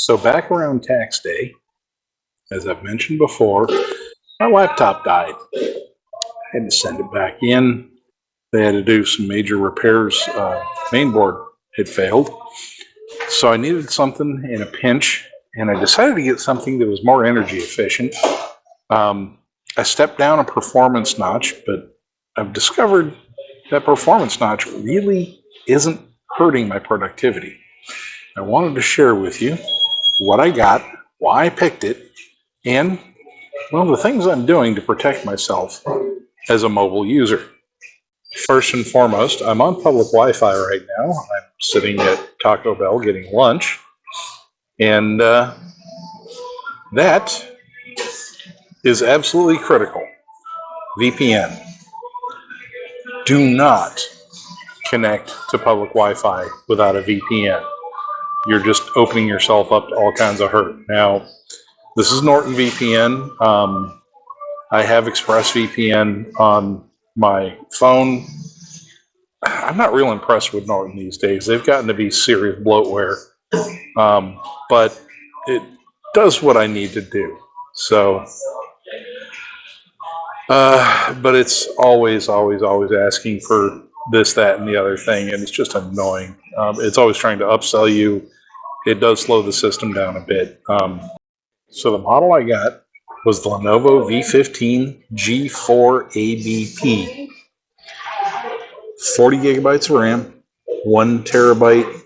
So back around tax day, as I've mentioned before, my laptop died. I had to send it back in. They had to do some major repairs. Mainboard had failed. So I needed something in a pinch, and I decided to get something that was more energy efficient. I stepped down a performance notch, but I've discovered that performance notch really isn't hurting my productivity. I wanted to share with you what I got, why I picked it, and, well, the things I'm doing to protect myself as a mobile user. First and foremost, I'm on public Wi-Fi right now. I'm sitting at Taco Bell getting lunch, and that is absolutely critical. VPN. Do not connect to public Wi-Fi without a VPN. You're just opening yourself up to all kinds of hurt. Now, this is Norton VPN. I have ExpressVPN on my phone. I'm not real impressed with Norton these days. They've gotten to be serious bloatware, but it does what I need to do. So, but it's always asking for this, that, and the other thing, and it's just annoying. It's always trying to upsell you. It does slow the system down a bit. So the model I got was the Lenovo V15 G4 ABP. 40 gigabytes of RAM, 1 terabyte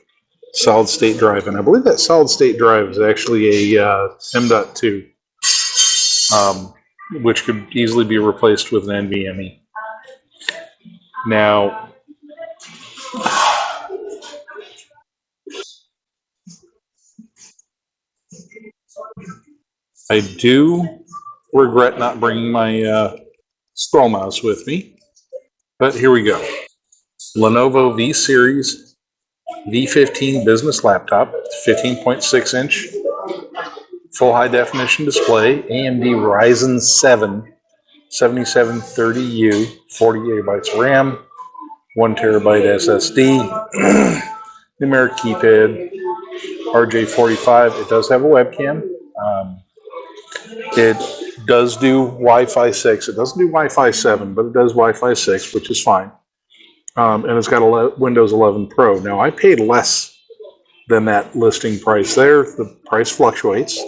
solid state drive, and I believe that solid state drive is actually a M.2, which could easily be replaced with an NVMe. Now, I do regret not bringing my scroll mouse with me, but here we go. Lenovo V Series V15 business laptop, 15.6 inch, full high definition display, AMD Ryzen 7 7730U, 40 gigabytes RAM, 1 terabyte SSD, numeric keypad, RJ45. It does have a webcam. It does do Wi-Fi 6. It doesn't do Wi-Fi 7, but it does Wi-Fi 6, which is fine. And it's got a Windows 11 Pro. Now, I paid less than that listing price there. The price fluctuates.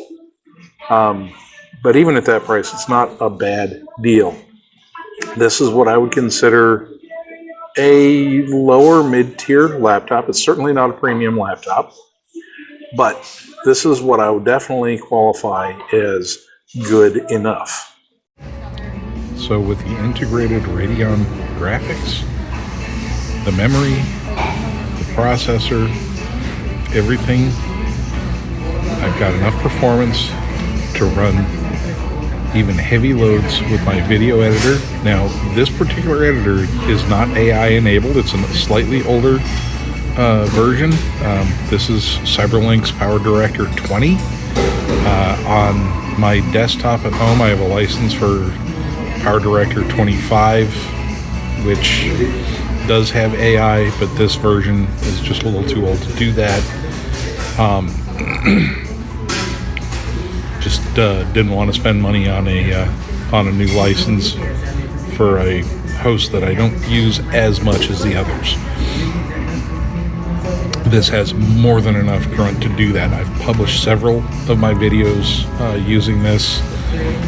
But even at that price, it's not a bad deal. This is what I would consider a lower mid-tier laptop. It's certainly not a premium laptop, but this is what I would definitely qualify as good enough. So with the integrated Radeon graphics, the memory, the processor, everything, I've got enough performance to run even heavy loads with my video editor. Now, this particular editor is not AI enabled. It's a slightly older version. This is Cyberlink's PowerDirector 20. On my desktop at home, I have a license for PowerDirector 25, which does have AI, but this version is just a little too old to do that. Just didn't want to spend money on a new license for a host that I don't use as much as the others. This has more than enough grunt to do that. I've published several of my videos using this.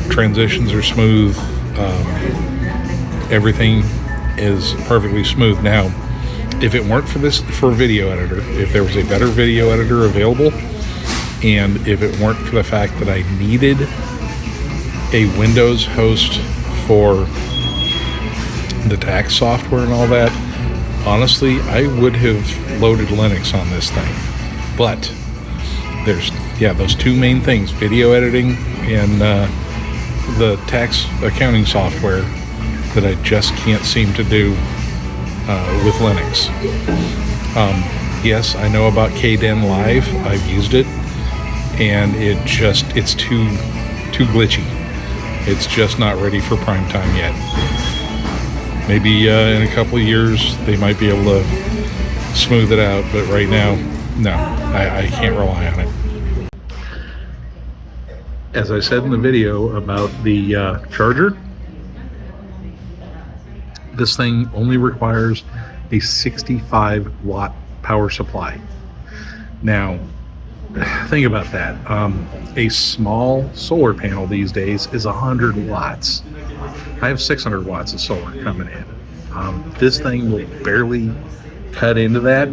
Transitions are smooth. Everything is perfectly smooth. Now, if it weren't for a video editor, if there was a better video editor available, and if it weren't for the fact that I needed a Windows host for the tax software and all that, honestly, I would have loaded Linux on this thing. But there's, those two main things, video editing and the tax accounting software, that I just can't seem to do with Linux. Yes, I know about KDen Live. I've used it, and it's too glitchy. It's just not ready for prime time yet. Maybe in a couple of years they might be able to smooth it out, but right now, no, I can't rely on it. As I said in the video about the charger, this thing only requires a 65 watt power supply. Now, think about that. A small solar panel these days is 100 watts. I have 600 watts of solar coming in. This thing will barely cut into that.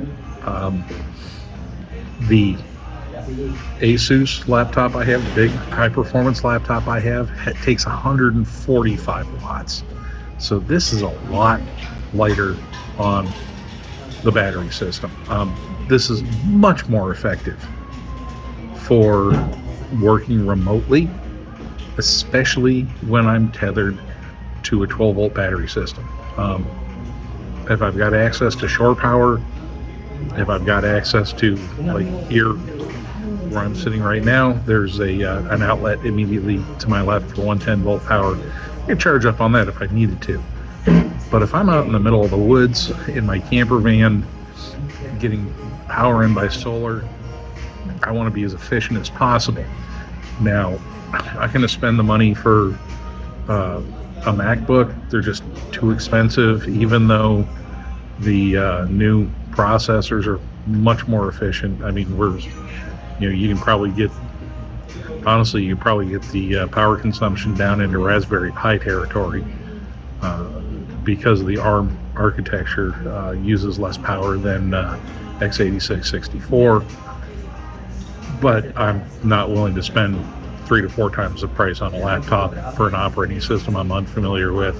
The Asus laptop I have, the big high performance laptop I have, takes 145 watts. So this is a lot lighter on the battery system. This is much more effective for working remotely, especially when I'm tethered to a 12 volt battery system. If I've got access to shore power, if I've got access to, like here where I'm sitting right now, there's an outlet immediately to my left for 110 volt power. I could charge up on that if I needed to. But if I'm out in the middle of the woods in my camper van getting power in by solar, I want to be as efficient as possible. Now, I can spend the money for a MacBook. They're just too expensive, even though the new processors are much more efficient. I mean, you can probably get, honestly, you probably get the power consumption down into Raspberry Pi territory because of the ARM architecture uses less power than x86 64. But I'm not willing to spend 3 to 4 times the price on a laptop for an operating system I'm unfamiliar with.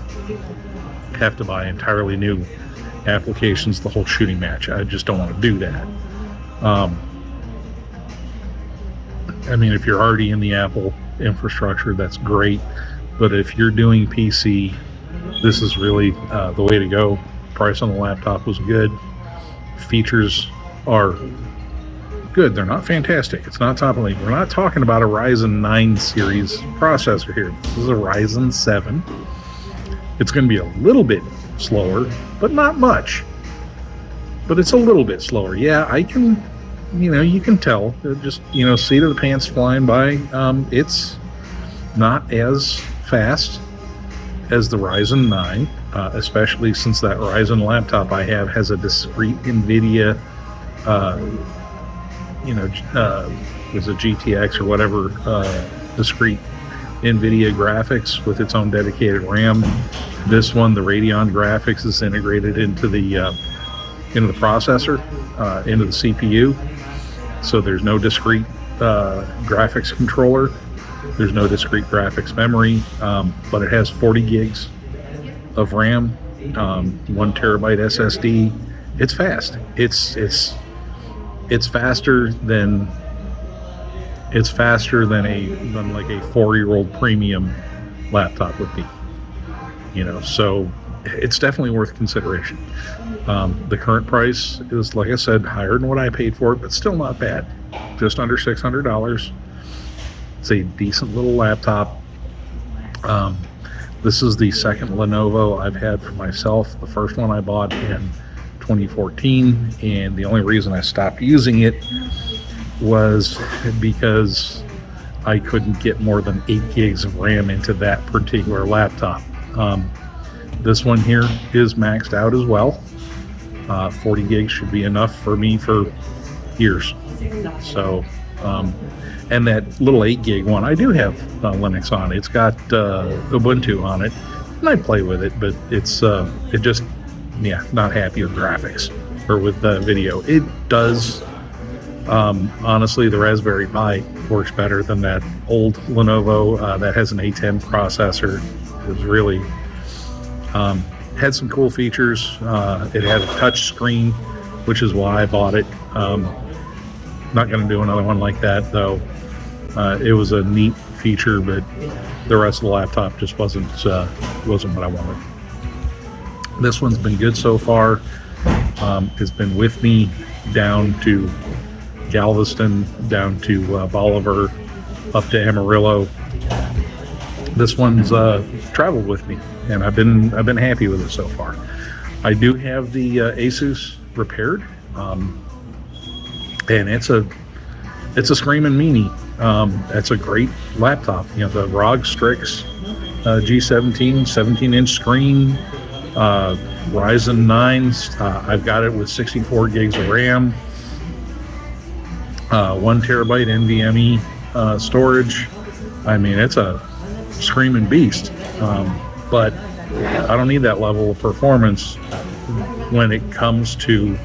Have to buy entirely new applications, the whole shooting match. I just don't want to do that. I mean, if you're already in the Apple infrastructure, that's great. But if you're doing PC, this is really the way to go. Price on the laptop was good. Features are good. They're not fantastic. It's not top of the league. We're not talking about a Ryzen 9 series processor here. This is a Ryzen 7. It's going to be a little bit slower, but not much. But it's a little bit slower. Yeah, I can, you can tell. Just, seat of the pants flying by. It's not as fast as the Ryzen 9, especially since that Ryzen laptop I have has a discrete NVIDIA was a GTX or whatever discrete NVIDIA graphics with its own dedicated RAM. This one, the Radeon graphics, is integrated into the processor, into the CPU. So there's no discrete graphics controller. There's no discrete graphics memory, but it has 40 gigs of RAM, 1 terabyte SSD. It's fast. It's faster than like a 4-year-old premium laptop would be. So it's definitely worth consideration. The current price is, like I said, higher than what I paid for it, but still not bad. Just under $600. It's a decent little laptop. This is the second Lenovo I've had for myself. The first one I bought in 2014, and the only reason I stopped using it was because I couldn't get more than 8 gigs of RAM into that particular laptop. This one here is maxed out as well. 40 gigs should be enough for me for years. So, and that little 8 gig one, I do have Linux on it. It's got Ubuntu on it, and I play with it, but it's not happy with graphics or with video. It does. Honestly, the Raspberry Pi works better than that old Lenovo that has an A10 processor. It was really had some cool features. It had a touch screen, which is why I bought it. Not going to do another one like that, though. It was a neat feature, but the rest of the laptop just wasn't what I wanted. This one's been good so far. It's been with me down to Galveston, down to Bolivar, up to Amarillo. This one's traveled with me, and I've been happy with it so far. I do have the Asus repaired, and it's a it's a screaming meanie. It's a great laptop. You know, the ROG Strix G17, 17-inch screen, Ryzen 9s. I've got it with 64 gigs of RAM, 1 terabyte NVMe storage. I mean, it's a screaming beast. But I don't need that level of performance when it comes to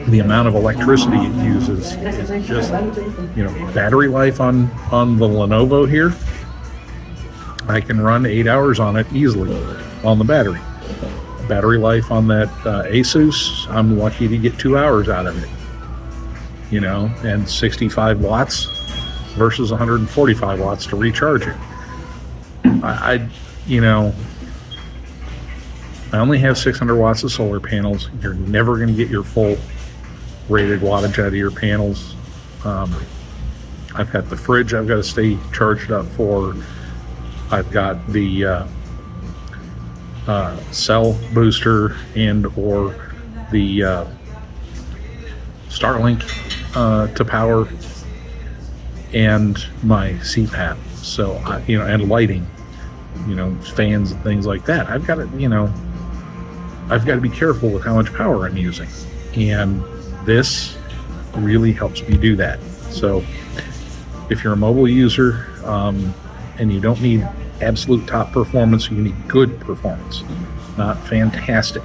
the amount of electricity it uses. Is just, you know, battery life on the Lenovo here, I can run 8 hours on it easily on the battery. Battery life on that Asus, I'm lucky to get 2 hours out of it. You know, and 65 watts versus 145 watts to recharge it. You know, I only have 600 watts of solar panels. You're never going to get your full rated wattage out of your panels. I've got the fridge I've got to stay charged up for. I've got the cell booster and or the Starlink to power, and my CPAP. So you know, and lighting, you know, fans and things like that. I've got to, you know, I've got to be careful with how much power I'm using, and this really helps me do that. So if you're a mobile user and you don't need absolute top performance, you need good performance, not fantastic,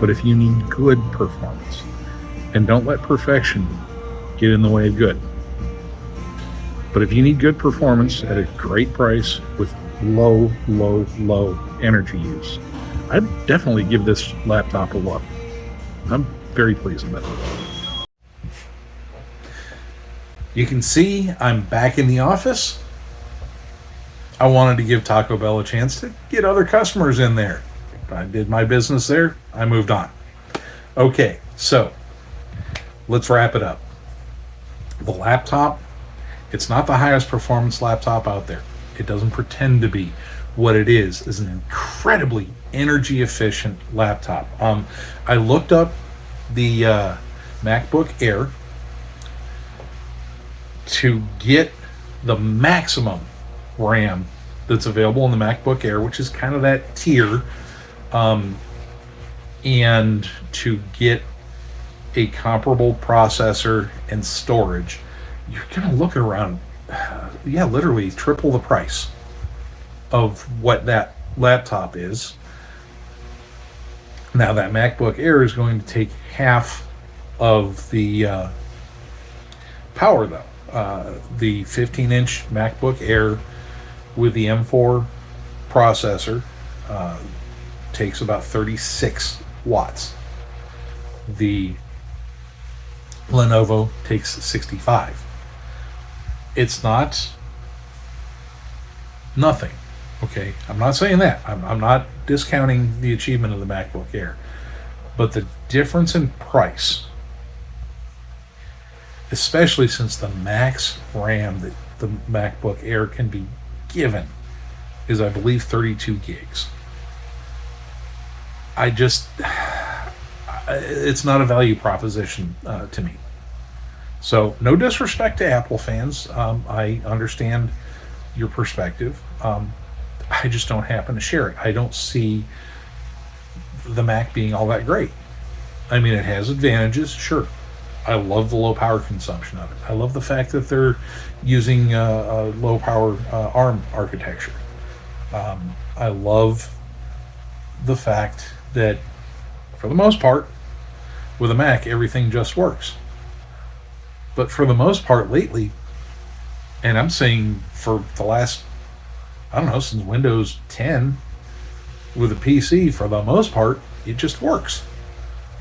but if you need good performance, and don't let perfection get in the way of good. But if you need good performance at a great price with low energy use, I'd definitely give this laptop a look. I'm very pleased with it. You can see I'm back in the office. I wanted to give Taco Bell a chance to get other customers in there. I did my business there. I moved on. Okay, so let's wrap it up. The laptop, it's not the highest performance laptop out there. It doesn't pretend to be. What it is an incredibly energy efficient laptop. I looked up the MacBook Air to get the maximum RAM that's available in the MacBook Air, which is kind of that tier, and to get a comparable processor and storage, you're going to look around, literally triple the price of what that laptop is. Now that MacBook Air is going to take half of the power though. The 15-inch MacBook Air with the M4 processor takes about 36 watts. The Lenovo takes 65. It's not nothing. Okay, I'm not saying that. I'm not discounting the achievement of the MacBook Air. But the difference in price, especially since the max RAM that the MacBook Air can be given is, I believe, 32 gigs. It's not a value proposition to me. So no disrespect to Apple fans. I understand your perspective. I just don't happen to share it. I don't see the Mac being all that great. I mean, it has advantages, sure. I love the low power consumption of it. I love the fact that they're using a low power ARM architecture. I love the fact that, for the most part, with a Mac, everything just works. But for the most part lately, and I'm saying for the last, I don't know, since Windows 10, with a PC, for the most part, it just works.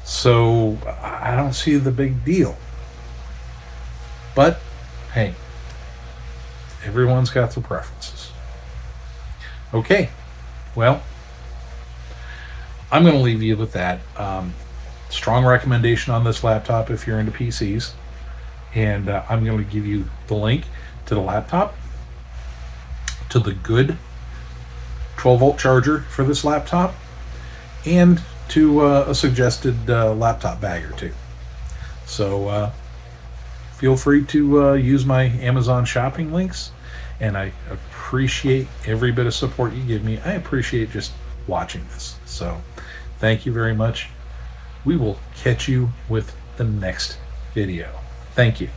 So I don't see the big deal. But hey, everyone's got their preferences. Okay, well, I'm going to leave you with that. Strong recommendation on this laptop if you're into PCs. And I'm going to give you the link to the laptop, to the good 12-volt charger for this laptop, and to a suggested laptop bag or two. So feel free to use my Amazon shopping links, and I appreciate every bit of support you give me. I appreciate just watching this. So thank you very much. We will catch you with the next video. Thank you.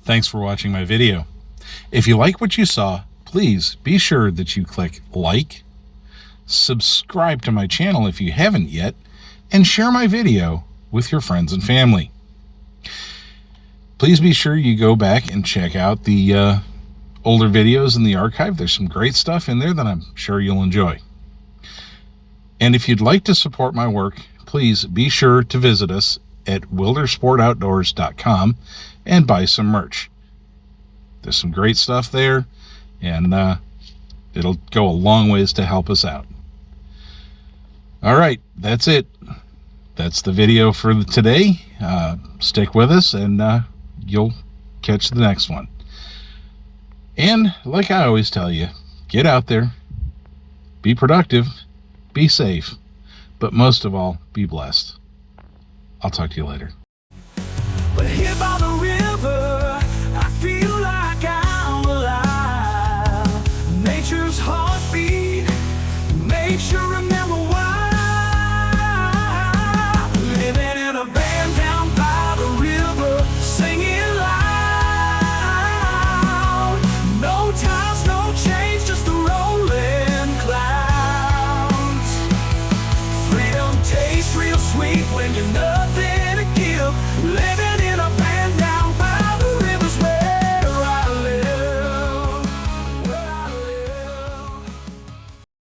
Thanks for watching my video. If you like what you saw, please be sure that you click like, subscribe to my channel if you haven't yet, and share my video with your friends and family. Please be sure you go back and check out the older videos in the archive. There's some great stuff in there that I'm sure you'll enjoy. And if you'd like to support my work, please be sure to visit us at wildersportoutdoors.com and buy some merch. There's some great stuff there, and it'll go a long ways to help us out. All right, that's it. That's the video for today. Stick with us, and you'll catch the next one. And like I always tell you, get out there, be productive, be safe, but most of all, be blessed. I'll talk to you later. But here by the river, I feel like I'm alive. Nature's heartbeat makes you